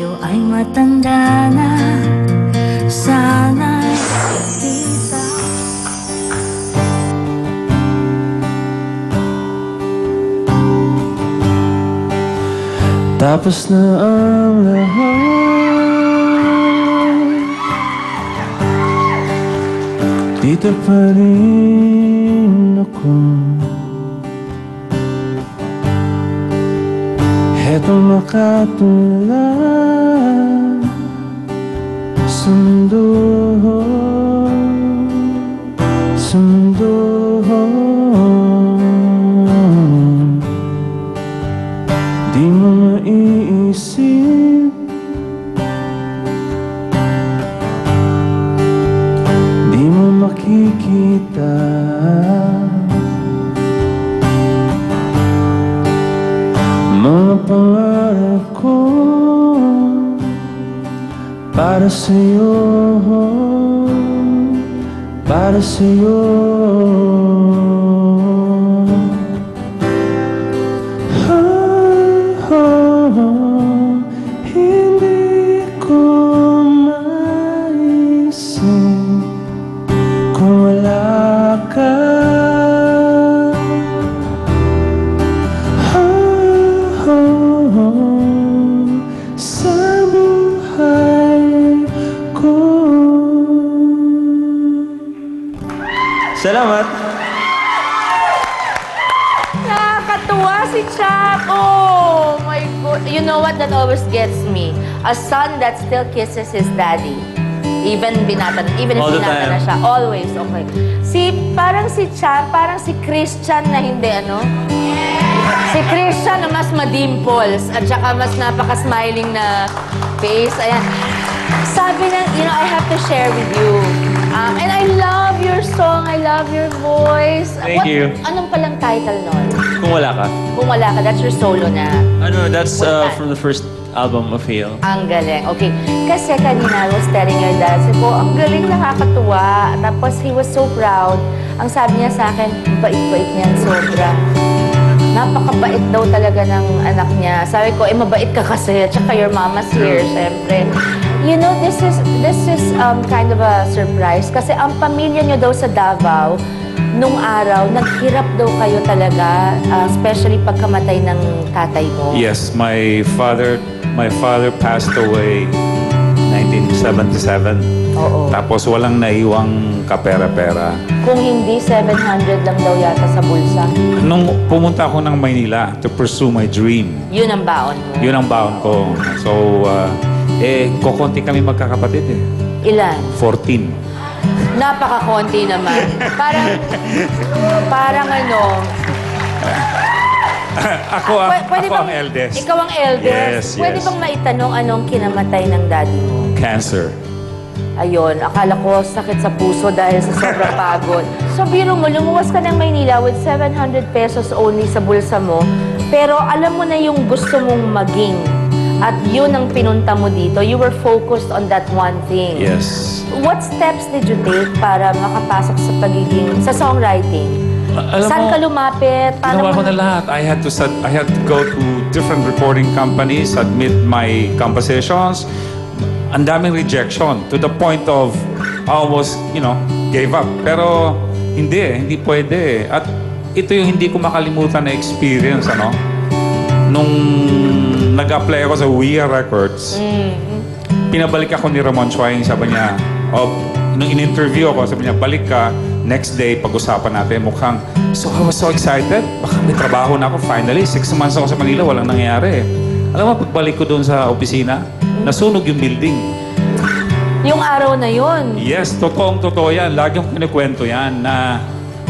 tayo ay matanda na, sana'y di Tapos na ang lahat, dito pa rin ako. Heto makatulad sa mundo, sa mundo. Di mo maiisip, di mo makikita, mga pangarap ko para sa'yo, para sa'yo. Hindi ko maisip kung wala ka. Sa buhay ko. Salamat! Nakakatuwa si Chap. Oh my God. You know what? That always gets me. A son that still kisses his daddy. Even if binata na siya. Always. Okay. Parang si Chap, parang si Christian na hindi, ano? Si Christian na mas madimples at saka mas napaka-smiling na face. Ayan. Sabi na, you know, I have to share with you. And I love your song. I love your voice. Thank you. Anong palang title nun? Kung wala ka. Kung wala ka, that's your solo na. Ano, that's What from the first album of Hale. Ang galing. Okay. Kasi kanina, I was telling your dad, sabi ko, ang galing, nakakatuwa. Tapos he was so proud. Ang sabi niya sa akin, bait-bait niyan, sobra. Napakabait daw talaga ng anak niya. Sabi ko, mabait ka kasi. Tsaka your mama's here, syempre. You know, this is kind of a surprise. Kasi ang pamilya niyo daw sa Davao, nung araw, naghirap daw kayo talaga, especially pagkamatay ng tatay mo. Yes, my father passed away 1977. Oo. Tapos walang naiwang kapera-pera. Kung hindi, 700 lang daw yata sa bulsa. Nung pumunta ako ng Maynila to pursue my dream, Yun ang baon mo. yun ang baon ko. So, kokonti kami magkakapatid eh. Ilan? 14. Napaka-konti naman. Parang ano... Ako ang eldest. Ikaw ang eldest. Yes, Pwede yes. bang maitanong anong kinamatay ng daddy mo? Cancer. Ayun, akala ko sakit sa puso dahil sa sobrang pagod. So, biro mo, lumuwas ka ng Maynila with 700 pesos only sa bulsa mo, pero alam mo na yung gusto mong maging. At yun ang pinunta mo dito. You were focused on that one thing. Yes. What steps did you take para makapasok sa songwriting? Saan ka lumapit? Ginawa ko na lahat. I had to go to different recording companies, submit my compositions. Ang daming rejection to the point of I almost, gave up. Pero hindi pwede. At ito yung hindi ko makalimutan na experience, Nung nag-apply ako sa WIA Records, pinabalik ako ni Ramon Chuaing, sabi niya, nung in-interview ako, sabi niya, balik ka, next day, pag-usapan natin, mukhang, so I was so excited, baka may trabaho na ako, finally, 6 months ako sa Manila, walang nangyari. Alam mo, pagbalik ko doon sa opisina, nasunog yung building. Yung araw na yun? Yes, totoo yan, lagi yung kinikwento yan, na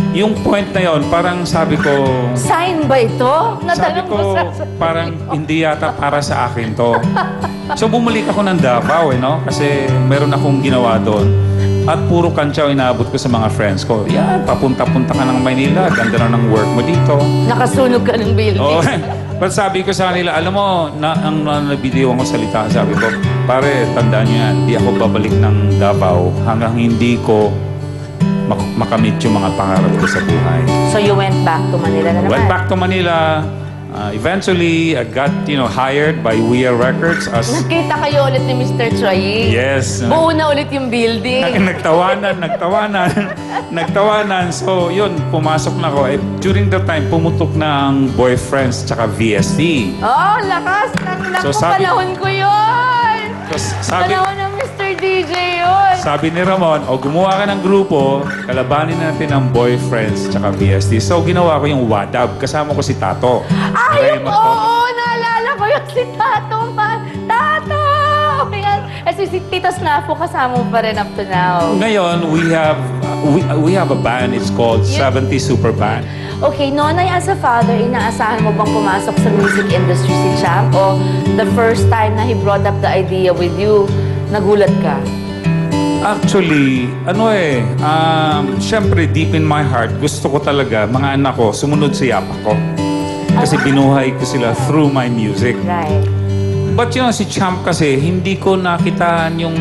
yung point na yon, parang sabi ko... Sign ba ito? Sabi ko, parang hindi yata para sa akin to. So bumalik ako ng Davao, kasi meron akong ginawa doon. At puro kantsaw inaabot ko sa mga friends ko. Yan, papunta-punta ka ng Maynila, ganda na ng work mo dito. Nakasunog ka ng building. Oh, but sabi ko sa kanila, alam mo, ang nabideo ko salita, sabi ko, pare, tandaan nyo yan, di ako babalik ng Davao hanggang hindi ko makamit yung mga pangarap ko sa buhay. So you went back to Manila na naman? Went back to Manila, Eventually, I got, hired by Weir Records as... Nakita kayo ulit ni Mr. Choi. Yes. Buo na ulit yung building. Nagtawanan. So, yun, pumasok na ako. During that time, pumutok na ang Boyfriends tsaka VST. Oh, lakas! Naku, panahon ko yun! Panahon ng Mr. DJ yun! Sabi ni Ramon, gumawa ka ng grupo, kalabanin natin ang Boyfriends tsaka VST. So, ginawa ko yung Wadab. Kasama ko si Tato. Oo! Naalala ko yung si Tato, man! Tato! Yan. Si Tito Snapo kasama mo pa rin up to now. Ngayon, we have a band. It's called 70 Super Band. Okay, Nonoy, as a father, inaasahan mo bang pumasok sa music industry si Champ? O the first time na he brought up the idea with you, nagulat ka? Actually, syempre deep in my heart, gusto ko talaga, mga anak ko, sumunod sa yapa ko. Kasi binuhay ko sila through my music. Right. But si Champ kasi, hindi ko nakitaan yung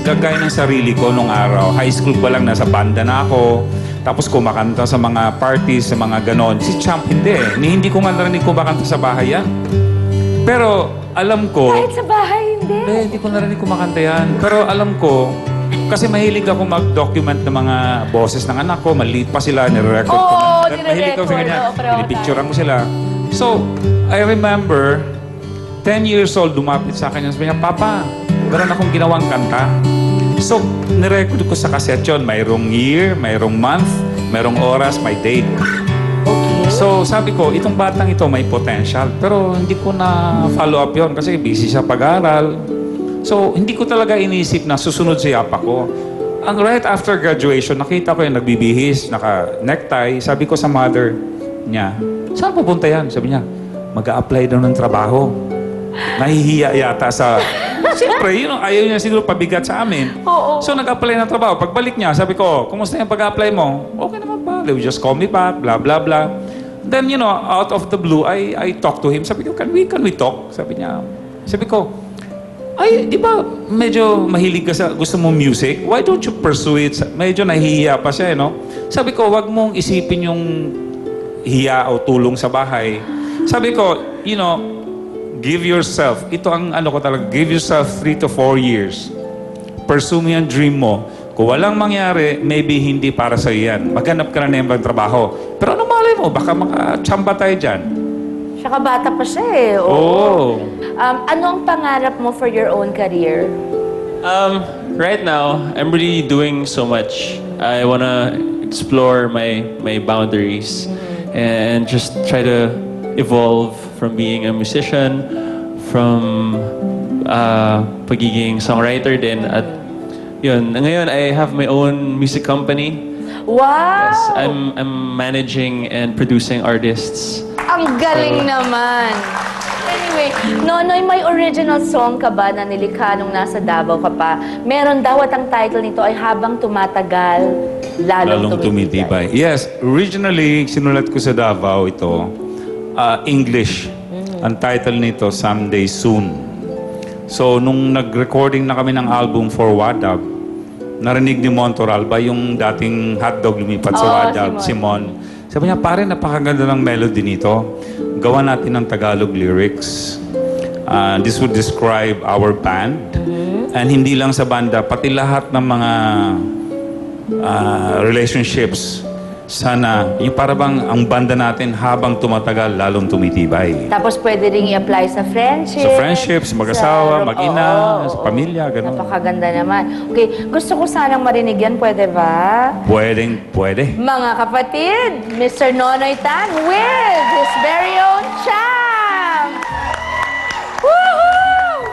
gagay ng sarili ko nung araw. High school pa lang, nasa banda na ako. Tapos kumakanta sa mga parties, sa mga ganon. Si Champ hindi eh. Hindi ko nga narinig kumakanta sa bahay yan. Pero alam ko... Kahit sa bahay, hindi ko narinig kumakanta yan. Pero alam ko, kasi mahilig ako mag-document ng mga boses ng anak ko. Maliit pa sila, nire-record ko. Mahilig ako sa ganyan. Pinipicturean ko sila. So, I remember, 10 years old, dumapit sa akin. Sabi niya, Papa, meron akong ginawang kanta. So, nirecord ko sa cassette yun. Mayroong year, mayroong month, mayroong oras, may date. Okay. So, sabi ko, itong batang ito may potential. Pero hindi ko na follow up yun kasi busy sa pag-aaral. So, hindi ko talaga inisip na susunod sa yapa ko. Ang right after graduation, nakita ko yung nagbibihis, naka-necktie. Sabi ko sa mother niya, saan pupunta yan? Sabi niya, mag-a-apply daw ng trabaho. Nahihiya yata sa... Siyempre, ayaw niya siguro pabigat sa amin. Oo. So, nag-apply ng trabaho. Pagbalik niya, sabi ko, kumusta yung pag-apply mo? Okay naman pa. They will just call me back, blah, blah, blah. Then, out of the blue, I talked to him. Sabi ko, can we talk? Sabi niya. Sabi ko, di ba medyo mahilig ka sa gusto mong music? Why don't you pursue it? Medyo nahihiya pa siya, Sabi ko, wag mong isipin yung hiya o tulong sa bahay. Sabi ko, give yourself, ito ang ko talaga, give yourself 3 to 4 years. Pursue mo yung dream mo. Kung walang mangyari, maybe hindi para sa'yo yan. Maghanap ka na ng trabaho. Pero ano malay mo, baka makachamba tayo dyan. Saka bata pa siya eh. Oo. Ano ang pangarap mo for your own career? Right now, I'm really doing so much. I wanna explore my boundaries and just try to evolve from being a musician, from pagiging songwriter din. At yun, ngayon I have my own music company. Wow! Yes, I'm managing and producing artists. Ang galing naman! Anyway, Nonoy, may original song ka ba na nilikha nung nasa Davao ka pa? Meron daw at ang title nito ay Habang Tumatagal, Lalong Tumitibay. Yes, originally, sinulat ko sa Davao ito, English. Ang title nito, Someday Soon. So, nung nag-recording na kami ng album for Wadab, narinig ni Mon Toralba yung dating hotdog lumipat sa Wadab, Simon. Sabi niya, pare, napakaganda ng melody nito. Gawa natin ng Tagalog lyrics. This would describe our band. And hindi lang sa banda, pati lahat ng mga relationships. Sana, yung parabang ang banda natin habang tumatagal, lalong tumitibay. Tapos pwede rin i-apply sa friendship. Sa friendships, mag-asawa, mag-ina, sa pamilya, gano'n. Napakaganda naman. Okay, gusto ko sanang marinig yan. Pwede ba? Pwede. Mga kapatid, Mr. Nonoy Tan with his very own Champ! Woohoo!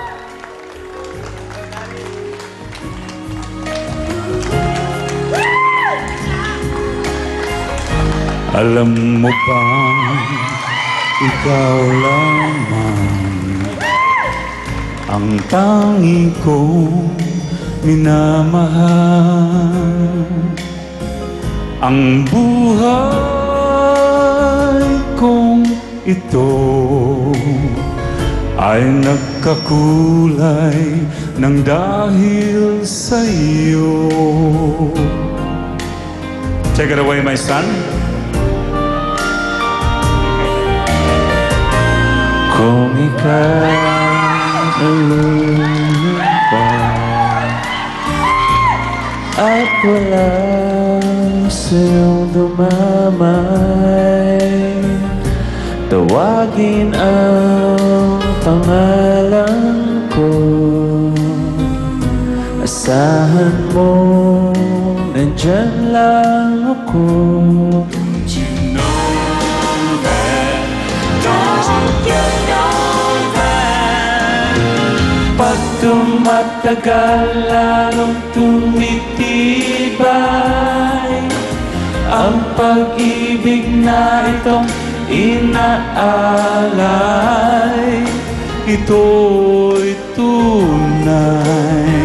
Alam mo ba, ikaw lamang ang tangi kong minamahal. Ang buhay kong ito ay nagkakulay ng dahil sa iyo. Take it away, my son. Kung ikaw nalulungkot at wala sa'yong dumamay, tawagin ang pangalan ko. Asahan mo, nandyan lang ako. Pag tumatagal, lalong tumitibay ang pag-ibig na itong inaalay. Ito'y tunay.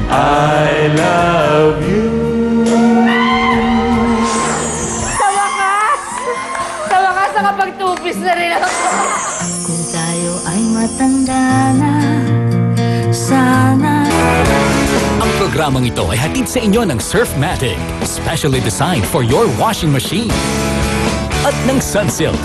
I love you. Sa wakas, nakapagtupis na rin ako. Kung tayo ay matanda na, sana. Ang programang ito ay hatid sa inyo ng Surfmatic, specially designed for your washing machine. At ng Sunsilk.